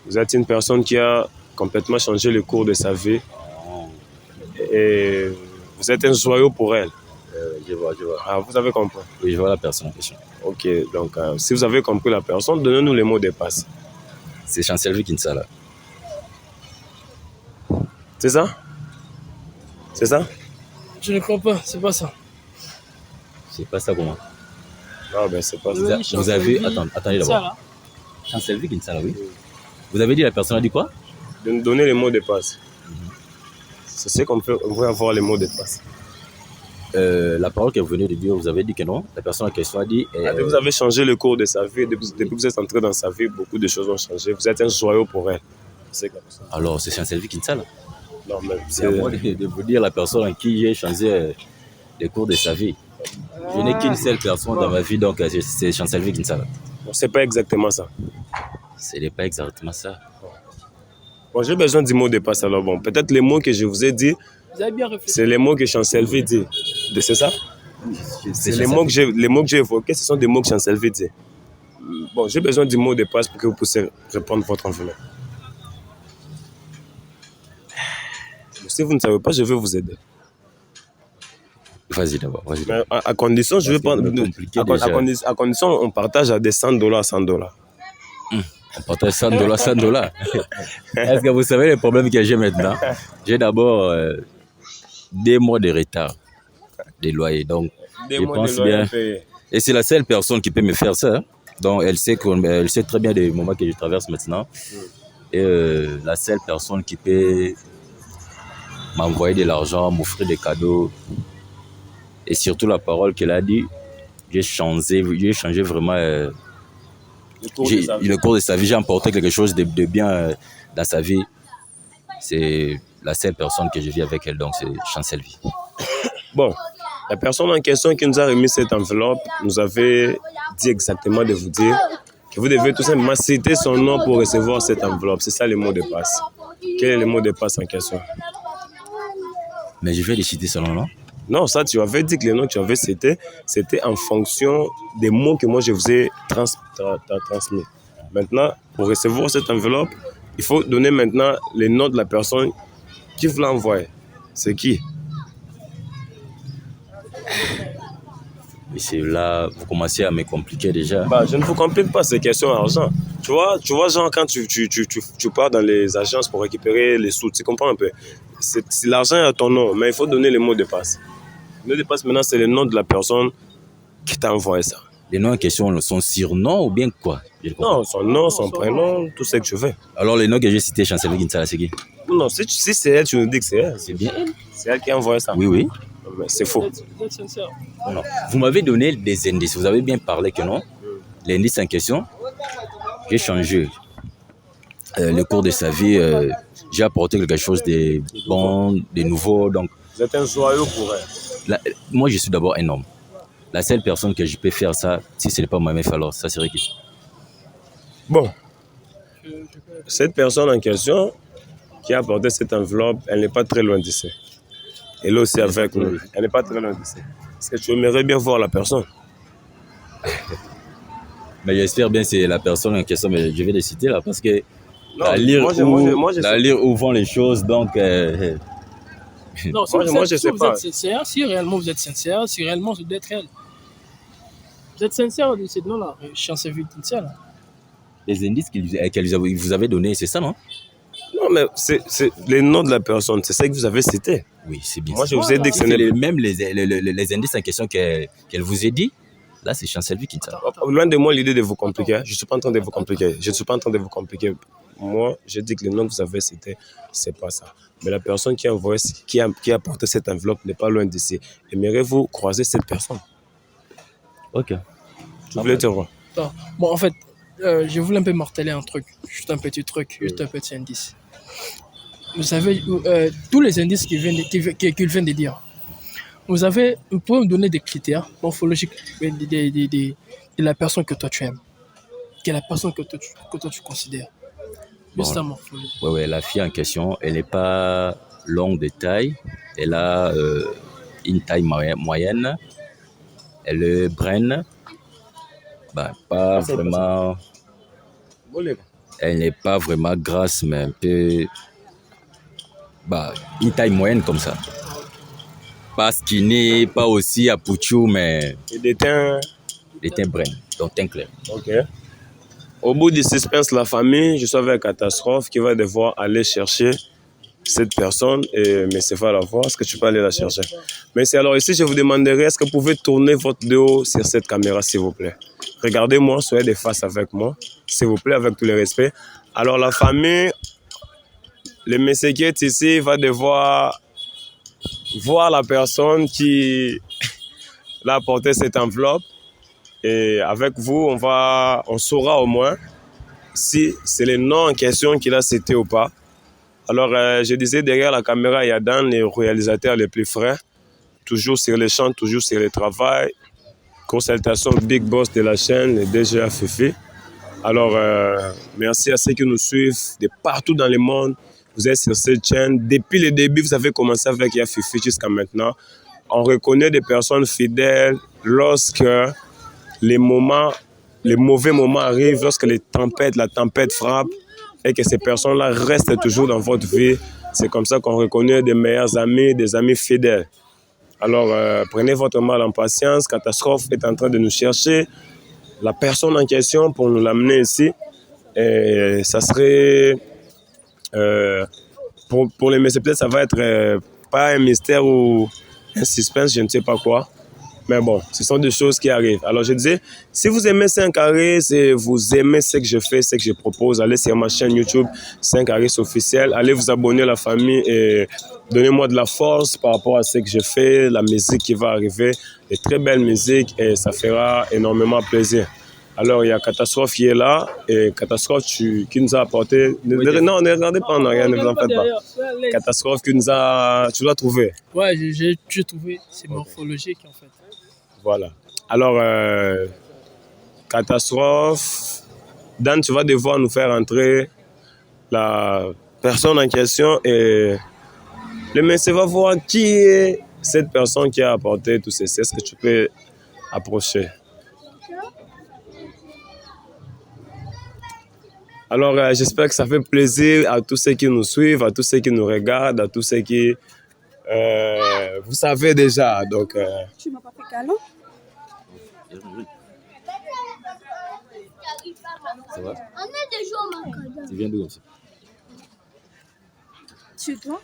Vous êtes une personne qui a complètement changé le cours de sa vie. Et vous êtes un joyau pour elle. Je vois. Ah, vous avez compris? Oui, je vois la personne en question. Ok, donc si vous avez compris la personne, donnez-nous les mots de passe. C'est Chancelvi Kinsala. C'est ça? C'est ça? Je ne crois pas, c'est pas ça. C'est pas ça comment? Non, ben c'est pas ça. Vous avez... Attendez d'abord. Chancelvi Kinsala, oui. Vous avez dit la personne a dit quoi? De nous donner les mots de passe. C'est ce qu'on peut avoir les mots de passe. La parole que vous venez de dire, vous avez dit que non. La personne en question a dit... Vous avez changé le cours de sa vie. Depuis que vous êtes entré dans sa vie, beaucoup de choses ont changé. Vous êtes un joyau pour elle. C'est comme ça. Alors, c'est Chancelvi Kinsala? Non, mais c'est à moi de vous dire la personne en qui j'ai changé le cours de sa vie. Je n'ai qu'une seule personne dans ma vie, donc c'est Chancelvi Kinsala. Bon, c'est pas exactement ça. Ce n'est pas exactement ça. Bon, j'ai besoin du mot de passe alors. Bon, peut-être les mots que je vous ai dit, c'est les mots que Chancelvi dit. C'est ça? C'est les mots que j'ai évoqués, ce sont des mots que Chancelvi dit. Bon, j'ai besoin du mot de passe pour que vous puissiez répondre votre enveloppe. Si vous ne savez pas, je vais vous aider. Vas-y d'abord. Mais à condition, je vais prendre. À condition, on partage à des $100, $100. On partage $100. Est-ce que vous savez le problème que j'ai maintenant? J'ai d'abord 2 mois de retard. des loyers. Donc, Des je mois de pense loyer bien. payés. Et c'est la seule personne qui peut me faire ça. Hein. Donc, elle sait très bien des moments que je traverse maintenant. Et la seule personne qui peut m'envoyer de l'argent, m'offrir des cadeaux. Et surtout la parole qu'elle a dit, j'ai changé vraiment le cours de sa vie. J'ai emporté quelque chose de bien dans sa vie. C'est la seule personne que je vis avec elle, donc c'est Chancel Vie. Bon, la personne en question qui nous a remis cette enveloppe nous avait dit exactement de vous dire que vous devez tout simplement citer son nom pour recevoir cette enveloppe. C'est ça le mot de passe. Quel est le mot de passe en question? Mais je vais les citer son nom, non? Non, ça, tu avais dit que le nom que tu avais cité, c'était en fonction des mots que moi je vous ai transmis. Maintenant, pour recevoir cette enveloppe, il faut donner maintenant les noms de la personne qui vous l'a envoyé. C'est qui? Et c'est là, vous commencez à me compliquer déjà. Bah, je ne vous complique pas ces questions d'argent. Tu vois, genre, quand tu pars dans les agences pour récupérer les sous, tu comprends un peu? L'argent est à ton nom, mais il faut donner les mots de passe. Le mot de passe maintenant, c'est le nom de la personne qui t'a envoyé ça. Les noms en question, son surnom ou bien quoi? Non, son nom, son prénom, tout ce que tu veux. Alors, les noms que j'ai cités, Chancel Guinsala, c'est qui? Non, si c'est elle, tu nous dis que c'est elle. C'est bien elle. C'est elle qui a envoyé ça. Oui, oui. Mais c'est faux. Vous êtes sincère. Non. Vous m'avez donné des indices. Vous avez bien parlé que non. L'indice en question, j'ai changé le cours de sa vie. J'ai apporté quelque chose de bon, de nouveau. Donc, vous êtes un joyau pour elle. Moi, je suis d'abord un homme. La seule personne que je peux faire ça, si ce n'est pas ma meuf, alors ça serait qui? Bon. Cette personne en question qui a apporté cette enveloppe, elle n'est pas très loin d'ici. Elle est aussi avec nous. Elle n'est pas très loin d'ici. Est-ce que tu aimerais bien voir la personne? Mais j'espère bien que c'est la personne en question, mais je vais les citer là, parce que non, à lire où vont les choses, donc... Non, moi, je sais pas. Êtes sincère, si réellement vous êtes sincère, si réellement vous êtes réel. Vous êtes sincère de ce nom-là, Chancel Vie là. Les indices que vous avez donnés, c'est ça, non? Non, mais c'est les noms de la personne, c'est ça que vous avez cité. Oui, c'est bien. Moi, je vous ai dit que ce n'est même les indices en question qu'elle vous a dit. Là, c'est Chancel Vie Kinsala. Loin de moi l'idée de vous compliquer. Je ne suis pas en train de vous compliquer. Je ne suis pas en train de vous compliquer. Moi, je dis que le nom que vous avez cité, c'est pas ça. Mais la personne qui a envoyé, qui a porté cette enveloppe n'est pas loin d'ici. Aimeriez-vous croiser cette personne? Ok. Tu voulais dire quoi? Bon, en fait, je voulais un peu marteler un truc. Juste un petit truc, juste un petit indice. Vous savez, tous les indices qu'il vient de dire, vous pouvez me donner des critères morphologiques de la personne que toi tu aimes, que la personne que toi tu considères. Juste la morphologie. Ouais, la fille en question, elle n'est pas longue de taille, elle a une taille moyenne, elle est brune, pas vraiment. Elle n'est pas vraiment grasse, mais un peu. Une taille moyenne comme ça. Pas skinny, pas aussi à pouchou, mais. Et des teints. Des teints bruns, donc teint clair. Ok. Au bout du suspense, la famille, je suis avec Catastrophe qui va devoir aller chercher cette personne, mais c'est pas la voir. Est-ce que tu peux aller la chercher? Mais c'est alors ici, je vous demanderai, est-ce que vous pouvez tourner votre dos sur cette caméra, s'il vous plaît? Regardez-moi, soyez de face avec moi, s'il vous plaît, avec tous les respects. Alors la famille, le monsieur qui est ici va devoir voir la personne qui l'a apporté cette enveloppe. Et avec vous, on saura au moins si c'est le nom en question qu'il a cité ou pas. Alors, je disais, derrière la caméra, il y a Dan, les réalisateurs les plus frais, toujours sur les champs, toujours sur le travail. Consultation Big Boss de la chaîne, le DGA Fifi. Alors, merci à ceux qui nous suivent de partout dans le monde. Vous êtes sur cette chaîne. Depuis le début, vous avez commencé avec Yafifi jusqu'à maintenant. On reconnaît des personnes fidèles lorsque les mauvais moments arrivent, lorsque la tempête frappe et que ces personnes-là restent toujours dans votre vie. C'est comme ça qu'on reconnaît des meilleurs amis, des amis fidèles. Alors, prenez votre mal en patience. Catastrophe est en train de nous chercher la personne en question pour nous l'amener ici. Et ça serait... pour les messieurs, peut-être ça va être pas un mystère ou un suspense, je ne sais pas quoi. Mais bon, ce sont des choses qui arrivent. Alors je disais, si vous aimez 5 carrés, si vous aimez ce que je fais, ce que je propose, allez sur ma chaîne YouTube 5 carrés officiel, allez vous abonner à la famille et donnez-moi de la force par rapport à ce que je fais, la musique qui va arriver, des très belles musiques et ça fera énormément plaisir. Alors il y a Catastrophe qui est là et Catastrophe qui nous a apporté... Non, ne regardez pas en arrière, ne vous en faites pas. Catastrophe qui nous a... Tu l'as trouvé? Ouais, j'ai trouvé. C'est morphologique en fait. Voilà. Alors, Catastrophe, Dan, tu vas devoir nous faire entrer la personne en question et le monsieur va voir qui est cette personne qui a apporté tous ces... Est-ce que tu peux approcher? Alors, j'espère que ça fait plaisir à tous ceux qui nous suivent, à tous ceux qui nous regardent, à tous ceux qui... vous savez déjà, donc... Tu m'as pas fait câlin? Ça va? Tu viens d'où comme ça? Chez toi?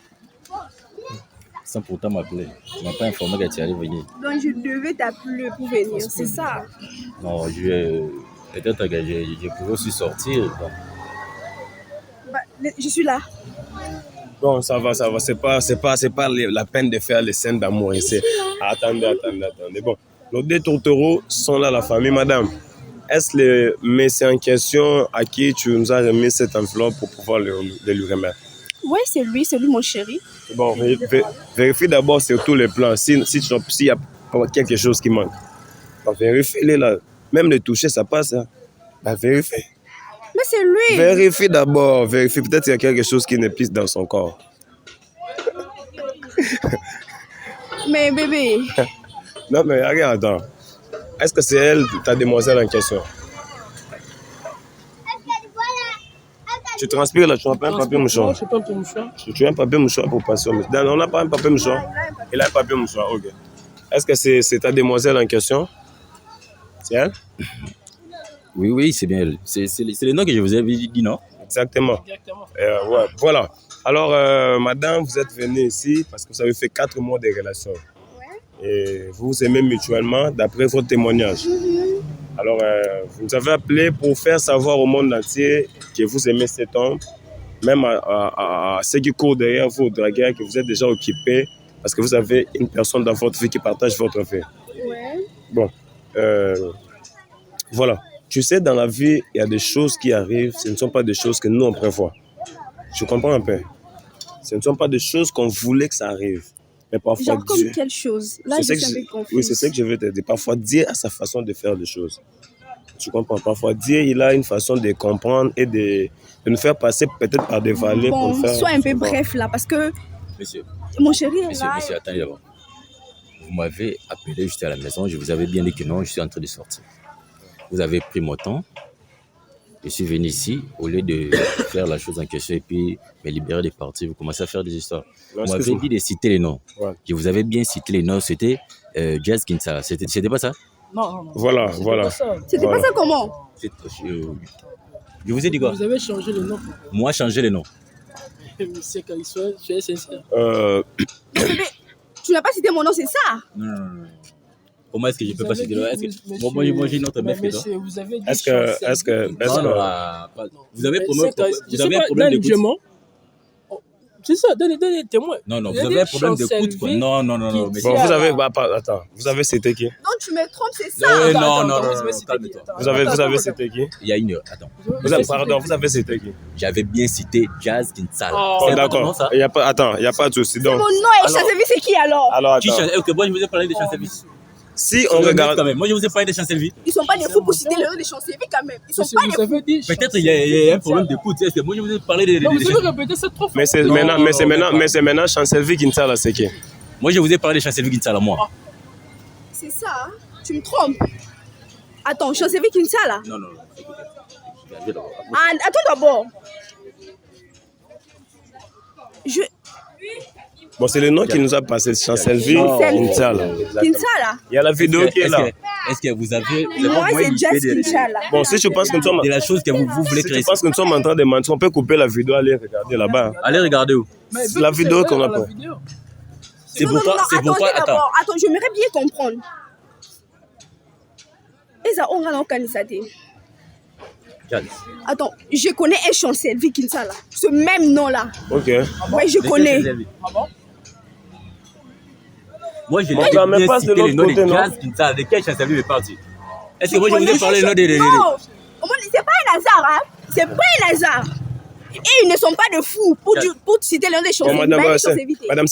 Sans pourtant m'appeler. Tu m'as pas informé que tu allais venir. Donc je devais t'appeler pour venir, c'est ça? Non, peut-être que je pouvais aussi sortir. Donc. Bah, je suis là. Bon, ça va. C'est pas la peine de faire les scènes d'amour ici. Attendez. Bon, nos deux tourtereaux sont là, la famille. Madame, est-ce le monsieur en question à qui tu nous as remis cette enveloppe pour pouvoir le lui remettre? Oui, c'est lui mon chéri. Bon, vérifie d'abord sur tous les plans. S'il y a quelque chose qui manque, vérifie-les là. Même le toucher, ça passe. Hein. Ben, vérifie. Mais c'est lui. Vérifie d'abord. Vérifie. Peut-être qu'il y a quelque chose qui n'est plus dans son corps. Mais bébé. Non, mais regarde, attends. Est-ce que c'est elle, ta demoiselle en question? Tu transpires là, tu n'as pas un papier mouchoir? Non, je n'ai pas un papier mouchoir. Tu as un papier mouchoir pour passer. Non, on n'a pas un papier mouchoir. Il a un papier mouchoir, ok. Est-ce que c'est ta demoiselle en question? C'est elle? Oui, c'est bien elle. C'est le nom que je vous avais dit, non? Exactement. Ouais, voilà. Alors, madame, vous êtes venue ici parce que vous avez fait 4 mois de relation. Ouais. Et vous vous aimez mutuellement d'après votre témoignage. Alors, vous nous avez appelé pour faire savoir au monde entier que vous aimez cet homme, même à ceux qui courent derrière vous, dragueurs, que vous êtes déjà occupés parce que vous avez une personne dans votre vie qui partage votre vie. Ouais. Bon, voilà. Tu sais, dans la vie, il y a des choses qui arrivent, ce ne sont pas des choses que nous, on prévoit. Tu comprends un peu? Ce ne sont pas des choses qu'on voulait que ça arrive. Mais parfois, genre comme quelle chose? Là, je suis un peu confuse. Oui, c'est ce que je veux te dire. Parfois, Dieu a sa façon de faire les choses. Tu comprends? Parfois, Dieu, il a une façon de comprendre et de nous faire passer peut-être par des vallées pour nous faire... Sois un peu bref là, parce que... Monsieur. Mon chéri est là. Monsieur, attendez d'abord. Vous m'avez appelé, j'étais à la maison, je vous avais bien dit que non, je suis en train de sortir. Vous avez pris mon temps. Je suis venu ici, au lieu de faire la chose en question et puis me libérer de partir, vous commencez à faire des histoires. Vous m'avez dit de citer les noms. Ouais. Je vous avais bien cité les noms, c'était Jazz Kinsala. C'était pas ça? Non. Voilà. C'était pas ça comment? Je vous ai dit quoi? Vous avez changé le nom. Moi, changer le nom. Monsieur Kalissois, je suis sincère. Tu n'as pas cité mon nom, c'est ça? Non. Comment est-ce que je peux pas citer le nom? Moi, j'ai une autre meuf que toi. Est-ce que... Vous avez un problème de coude? C'est ça, donnez témoin. Non, vous avez un problème de coude, quoi. Non. Bon, attends, vous avez cité qui? Non, tu me trompes, c'est ça. Non, calme-toi. Vous avez cité qui? Il y a une heure, attends. Vous avez cité qui? J'avais bien cité Jazz Kinsala. Oh, d'accord. Il n'y a pas de souci. Mon nom est Chancelvi, c'est qui alors? Attends. Moi, je vous ai parlé de Chancelvi. Si on regarde... Moi, je vous ai parlé de Chancelvi. Ils ne sont pas des fous pour citer le nom de Chancelvi quand même. Ils sont pas des fous. Peut-être il y a un problème de coude. Moi, je vous ai parlé de... Vous avez répété ça trop fort. Mais c'est maintenant Chancelvi Kinsala, c'est qui? Moi, je vous ai parlé de Chancelvi Kinsala, moi. C'est ça, hein? Tu me trompes. Attends, Chancelvi Kinsala? Non. Attends d'abord. Bon, c'est le nom qui nous a passé, Chancelvi Kinsala. Kinsala? Il y a la vidéo qui est là. Est-ce que vous avez... Moi, c'est Jazz Kinsala. Bon, si je pense que nous sommes... C'est la chose que vous voulez créer. Si je pense que nous sommes en train de mentir, on peut couper la vidéo, aller regarder là-bas. Allez regarder où? La vidéo qu'on a pas. C'est Non, pour toi, c'est pourquoi. attendez Attends. d'abord. Attends, j'aimerais bien comprendre. Eza onga na okanisate. Jazz. Attends, je connais un chancel Vikinsala. Ce même nom-là. Ok. Ouais, je connais. Moi, je On va même n'ai pas pas de cité le l'autre nom de côté, non? Jazz Kinsa. De quel chancelier est parti? Est-ce que moi, je vous ai parlé le nom de. Non, c'est pas un hasard, hein. C'est pas un hasard. Et ils ne sont pas de fous pour citer le nom des Bon, chanceliers. madame,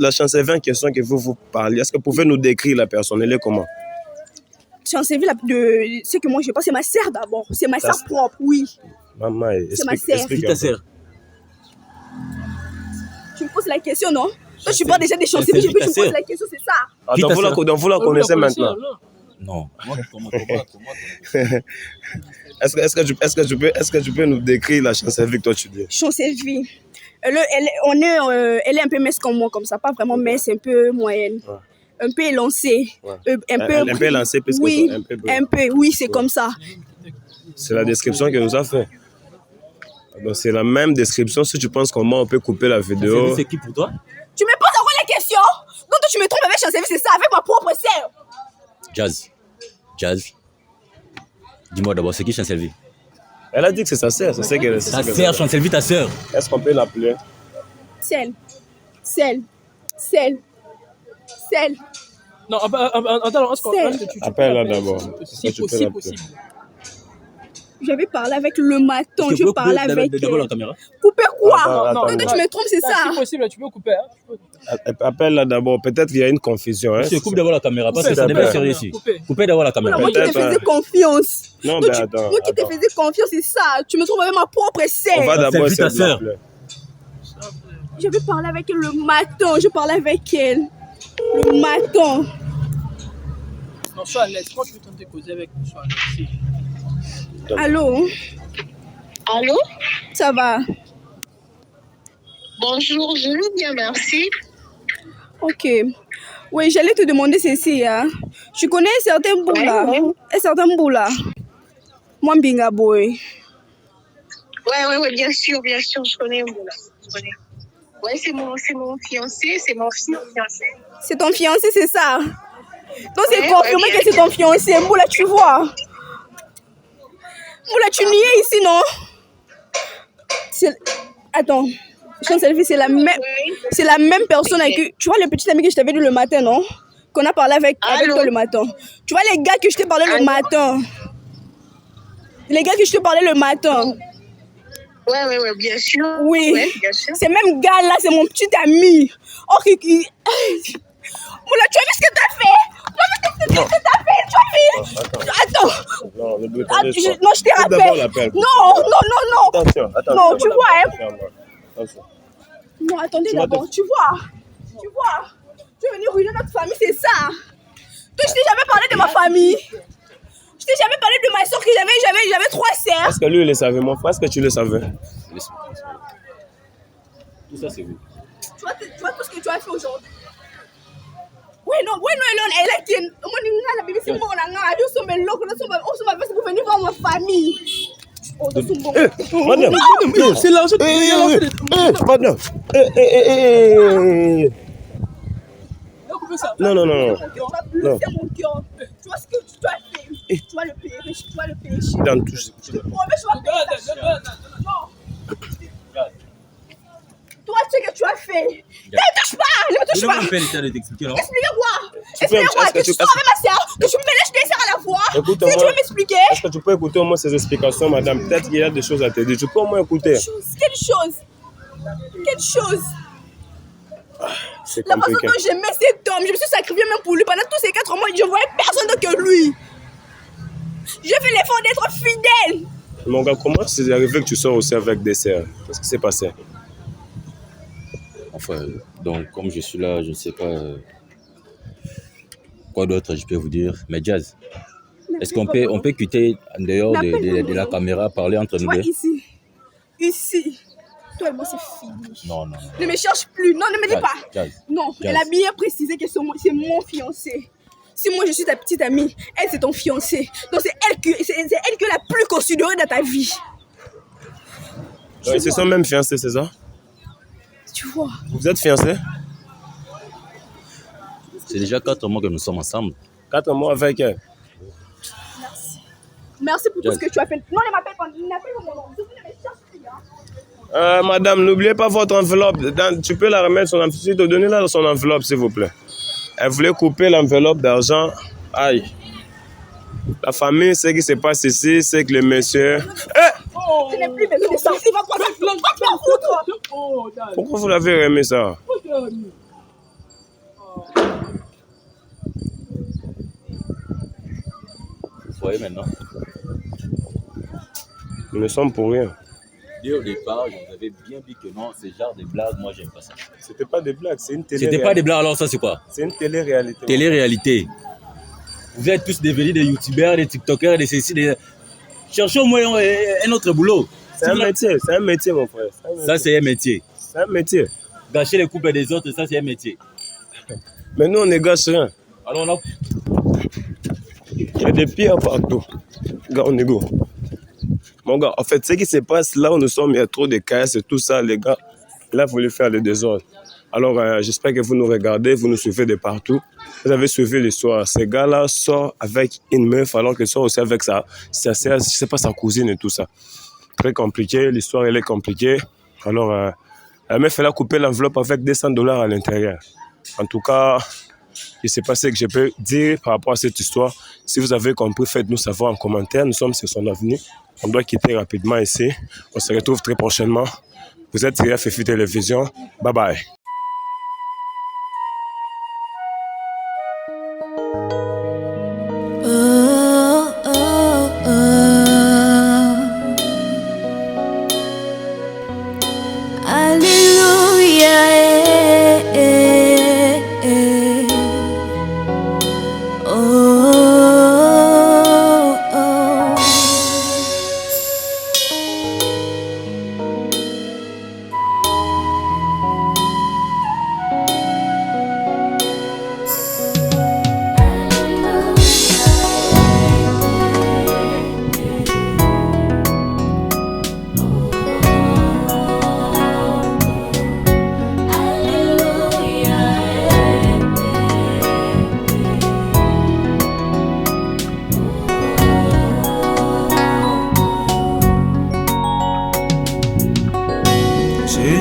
la chancelière en question que vous parlez, est-ce que vous pouvez nous décrire la personne? Elle est comment? Chancelier de ce que moi je pense, c'est ma sœur d'abord. C'est ma sœur propre, oui. Maman, c'est ma sœur. Qui ta sœur? Tu me poses la question, non? Toi, tu parles déjà des chanceliers, je me pose la question, c'est ça. Attends, vous la connaissez maintenant? Non. Comment Est-ce que tu peux nous décrire la chancelière que toi tu dis? Chancelier, elle est un peu mince comme moi, comme ça. Pas vraiment mince, un peu moyenne. Ouais. Un peu élancée. Ouais. Un peu élancée, plus oui, que toi. Un peu, oui, c'est comme ça. C'est la description qu'elle nous a fait. Donc c'est la même description. Si tu penses comment on peut couper la vidéo. C'est qui pour toi? Tu me poses encore la question? Donc toi tu me trompes avec Chancelier, c'est ça, avec ma propre sœur. Jazz. Dis-moi d'abord, c'est qui Chancelier? Elle a dit que c'est sa sœur. Ta sœur, Chancelier, ta sœur. Est-ce qu'on peut l'appeler? Celle. Non, attends, est-ce que tu appelle-la d'abord. Si possible. J'avais parlé avec le matin, je parlais avec elle. D'abord la caméra. Couper quoi? Attends, tu me trompes, c'est ça. Si possible, tu peux couper. Appelle-la d'abord. Peut-être qu'il y a une confusion. Monsieur, coupe d'abord la caméra, parce que ça n'est pas sérieux ici. Coupez d'abord la caméra. Moi qui te faisais confiance. Non, mais attends. Moi qui te faisais confiance, c'est ça. Tu me trouves avec ma propre sœur. On va d'abord essayer ta sœur. J'avais parlé avec elle le matin, je parlais avec elle. Le matin. Non, sois à l'aise. Moi, je vais tenter de causer avec toi. Allô? Allô? Ça va? Bonjour, je vais bien, merci. Ok. Oui, j'allais te demander ceci. Hein. Tu connais un certain boula? Un certain boula? Moi, Mbinga Boy. Ouais, bien sûr, je connais Mboula. Ouais, c'est mon fiancé, c'est mon fiancé. C'est ton fiancé, c'est ça? Donc c'est confirmé que c'est ton fiancé. Mboula, tu vois? Mboula, tu n'y es ici, non? Attends. Chancelier, c'est la même personne avec... Tu vois le petit ami que je t'avais dit le matin, non? Qu'on a parlé avec toi le matin. Tu vois les gars que je t'ai parlé le matin? Les gars que je te parlais le matin. Ouais, bien sûr. Oui. Ouais, bien sûr. Ces mêmes gars-là, c'est mon petit ami. Oh, Moula, tu as vu ce que t'as fait? Tu as vu ce que t'as fait? Attends. Non, je te rappelle. Non. Attends. Non, tu vois, hein. Non, attendez d'abord. Tu vois. Tu veux venir ruiner notre famille, c'est ça. Toi, je t'ai jamais parlé de ma famille. Je t'ai jamais parlé de ma soeur que j'avais 3 sœurs. Est-ce que lui, il le savait, mon frère? Est-ce que tu le savais? Tout ça, c'est vous. Tu vois tout ce que tu as fait aujourd'hui. Oui, non, elle a été. La bébé, c'est bon, on a pour venir voir ma famille. Madame, c'est là. Madame. Non. C'est mon cœur. Tu vois ce que tu as fait. Tu vas le payer. Dans tout ça. Je te promets, je vais payer ça. Non. Toi, ce que tu as fait. Ne me touche pas. Je ne peux pas t'expliquer. Explique-moi. Que tu sors avec ma soeur, que tu me mélanges des soeurs à la voix. Si tu veux m'expliquer. Est-ce que tu peux écouter au moins ces explications, madame? Peut-être qu'il y a des choses à te dire. Tu peux au moins écouter. Quelle chose? C'est la façon dont j'aimais cet homme, je me suis sacrifiée même pour lui. Pendant tous ces 4 mois, je ne voyais personne d'autre que lui. J'ai fait l'effort d'être fidèle. Mon gars, comment c'est arrivé que tu sors aussi avec des sœurs? Qu'est-ce qui s'est passé? Enfin, donc, comme je suis là, je ne sais pas quoi d'autre je peux vous dire. Mais Jazz, est-ce qu'on peut quitter en dehors de la caméra, parler entre nous deux? Ici. Toi et moi, c'est fini. Non. Ne me cherche plus. Non, ne me dis pas. Jazz. Non, elle a bien précisé que c'est mon fiancé. Si moi, je suis ta petite amie, elle, c'est ton fiancé. Donc, c'est elle qui est la plus considérée dans ta vie. C'est son même fiancé, c'est ça? Tu vois. Vous êtes fiancés? C'est déjà 4 mois que nous sommes ensemble. 4 mois avec elle. Merci. Merci pour tout ce que tu as fait. Non, ne m'appelle pas. Il n'appelle pas mon nom. Je ne me cherche plus. Madame, n'oubliez pas votre enveloppe. Tu peux la remettre son enveloppe. Donnez-la son enveloppe, s'il vous plaît. Elle voulait couper l'enveloppe d'argent. Aïe. La famille, ce qui se passe ici, c'est que le monsieur... Je n'ai plus besoin de ça. Il va passer le plan. Pourquoi vous l'avez remis ça? Vous voyez maintenant. Nous ne sommes pour rien. Dès au départ, je vous avais bien dit que non, ce genre de blagues, moi, j'aime pas ça. C'était pas des blagues, c'est une télé. C'était pas des blagues, alors ça, c'est quoi? C'est une télé-réalité. Télé-réalité. Vous êtes tous devenus des youtubeurs, des tiktokers, des ceci, des... Cherchez au moins un autre boulot. C'est un métier, mon frère. Ça, c'est un métier. C'est un métier. Gâcher les couples des autres, ça, c'est un métier. Mais nous, on ne gâche rien. Alors, on a... Il y a des pierres partout. Gars, on est go. Mon gars, en fait, ce qui se passe là où nous sommes, il y a trop de caisses et tout ça, les gars. Là, vous voulez faire le désordre. Alors, j'espère que vous nous regardez, vous nous suivez de partout. Vous avez suivi l'histoire. Ce gars-là sort avec une meuf, alors qu'il sort aussi avec je sais pas, sa cousine et tout ça. Très compliqué, l'histoire, elle est compliquée. Alors, la meuf, elle a coupé l'enveloppe avec $200 à l'intérieur. En tout cas, il s'est passé que je peux dire par rapport à cette histoire. Si vous avez compris, faites-nous savoir en commentaire. Nous sommes sur son avenue. On doit quitter rapidement ici. On se retrouve très prochainement. Vous êtes sur FFI Télévision. Bye bye.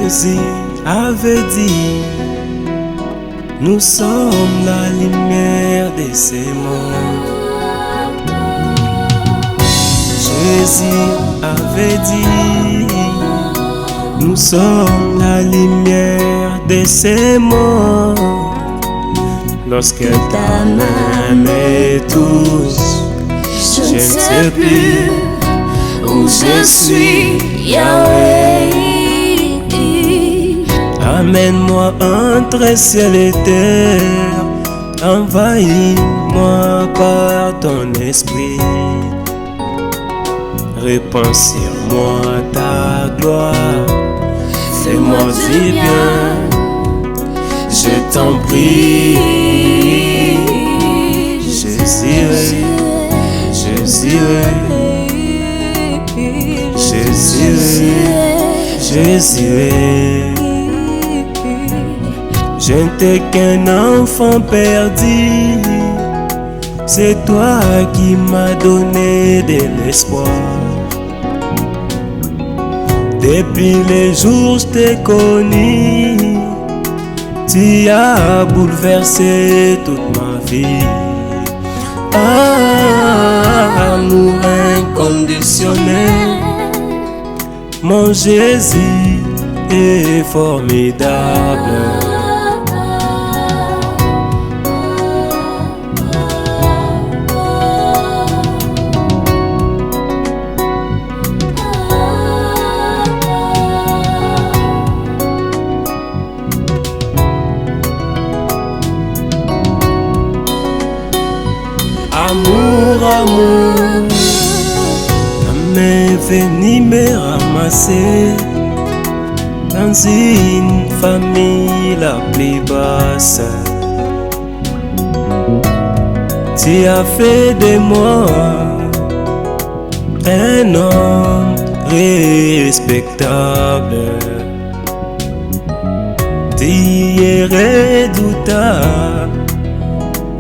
Jésus avait dit, nous sommes la lumière de ce monde. Jésus avait dit, nous sommes la lumière de ce monde. Lorsque ta main me touche, je ne sais plus où je suis, Yahweh. Amène-moi entre ciel et terre, envahis-moi par ton esprit. Répands sur moi ta gloire, fais-moi du bien, je t'en prie. Jésus, Jésus, Jésus, Jésus. Je n'étais qu'un enfant perdu, c'est toi qui m'as donné de l'espoir. Depuis les jours je t'ai connu, tu as bouleversé toute ma vie. Amour inconditionnel, mon Jésus est formidable. Amour, ta main venue me ramasser dans une famille la plus basse. Tu as fait de moi un homme respectable. Tu es redoutable,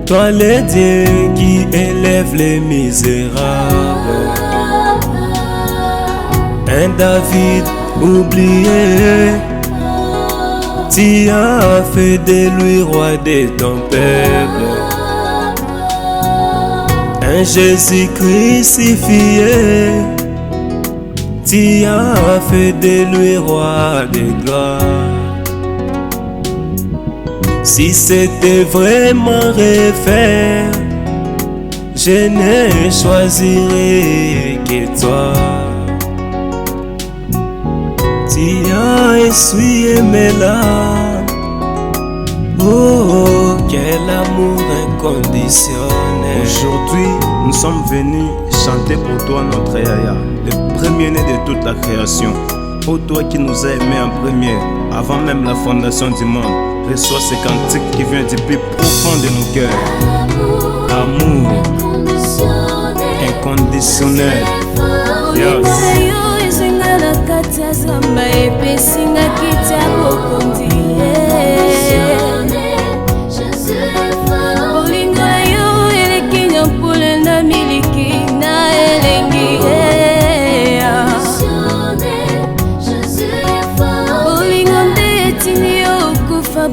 Toi le Dieu qui élève les misérables, un David oublié, tu as fait de lui roi de ton peuple, un Jésus crucifié, tu as fait de lui roi de gloire. Si c'était vraiment refaire, je ne choisirais que toi. Tu as essuyé mes larmes, oh, quel amour inconditionnel. Aujourd'hui, nous sommes venus chanter pour toi notre Yaya, le premier-né de toute la création. Ô toi qui nous as aimés en premier, avant même la fondation du monde, reçois ce cantique qui vient du plus profond de nos cœurs. Amour inconditionnel. Yes.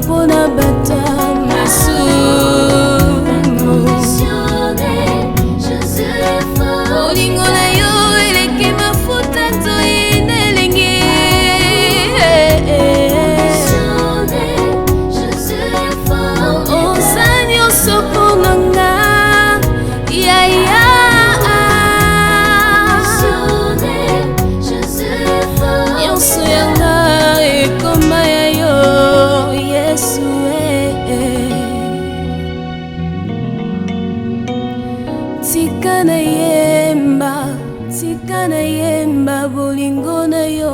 Pona bata masumu olingo na yo eleki mafuta nzoine elengi oza nyonso mponanga yaya nyonso yanga ekoma ya yo Tikana yemba bolingo na yo,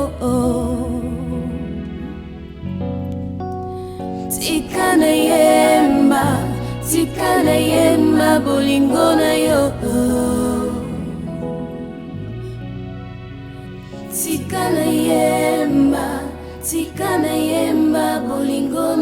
tikana yemba bolingo na yo, tikana yemba bolingo na yo.